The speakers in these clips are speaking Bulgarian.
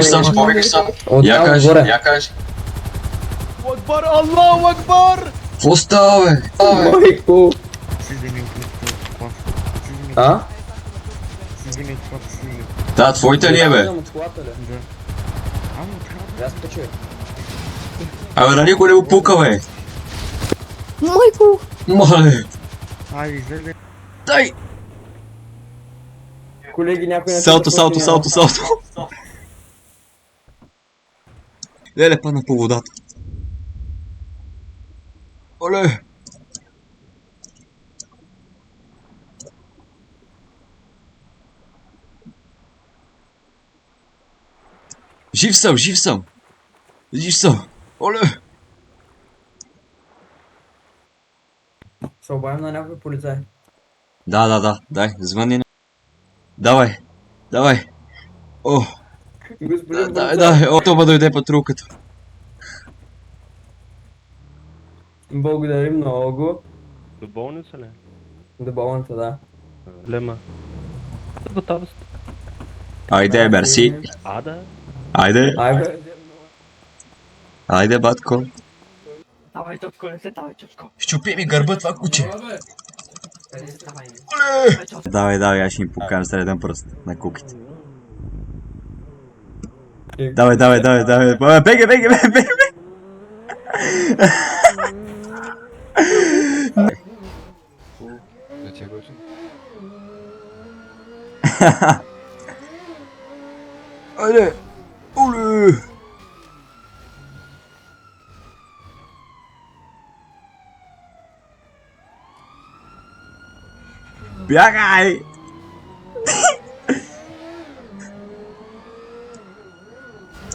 Powiek sam. От там Jakaś, горе. jakaś. Акбар, Аллаху Акбар! Поставе! Майко. А? Та, твоите ли е, бе? Аз те чуя. Абе, на никой не му пука, бе. Майко. Мале. Айде, излезе. Дай! Колеги, някой не Салто. Леле, падна по водата. Оле! Жив съм! Оле! Се обадим на някой полицай. Да, дай, звъни. Давай. О, Господин дай, полицай. о, това дойде патрулката. Благодарим много. До болница ли? До болната, да. Лема. Готова сте. Айде, мерси. Ада? Айде, Айде. батко. Давай, Чочко, не се давай, Чочко. Щупи ми гърба това куче. Давай. Давай, аз ще им покажа среден пръст на куките. Давай. Беге. Оле! Бягай!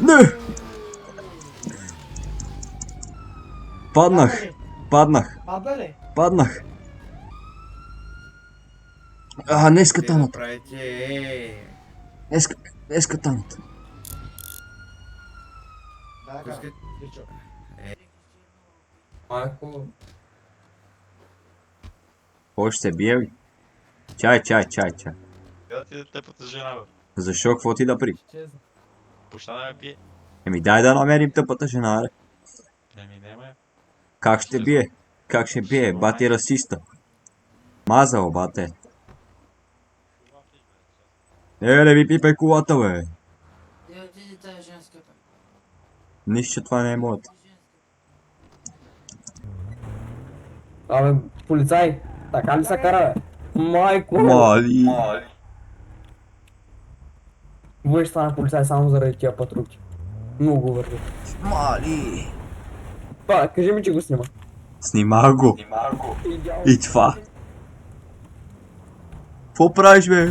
Не! Паднах. Пада ли? Днеска танат. Правите. Днеска танат. Да, Майко. Кой ще се бие, ли? Чай. Я ти да те пъта жена, бе. Защо? Какво ти да при? изчезна. Почна да ме пие. Дай да намерим тъпата жена, бе. Нема. Как ще бие? Бати расиста. Мазал, бате. Не ми пипай колата, бе. Отиди тая женската. Нищо, че това не е моето. Абе, полицай. Така ли се кара, бе? Майко. Мали. Вие ще стана полицай само заради тия патрулки. Много върви. Мали. Па, кажи ми, че го снима. Снима го. Идеално. И това. Какво правиш, бе?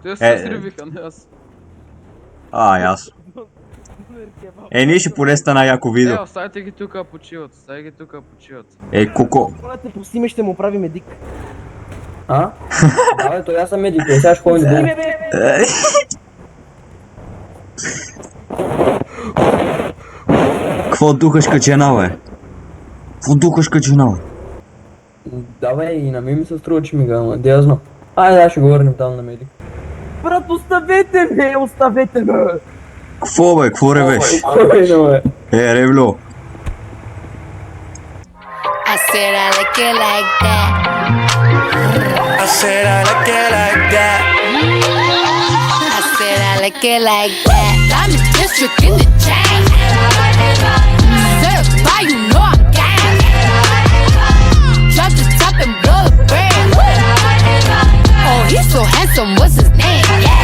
Те се сривиха, не аз. Ясно. Ние ще поне стана яко видео. Оставете ги тука почиват, Куко. Когато пусти ме, ще му правим едик. А? Да, бе, то аз съм медик, сега ще ходим да бъде. Какво духаш качена, бе? Да, бе, и на мен ми се струва, че ми га, ама, де я знам. Айде, ще го върнем там на медик. Брат, оставете ме! Какво, бе? Какво ревеш? Кой да, бе? Ревло. I said I like it like that. I said I like it like that. I said I like it like that. I'm a district in the chain. Certified, you know I'm gang. Drop the top and blow the brand. Oh, he's so handsome, what's his name? Yeah.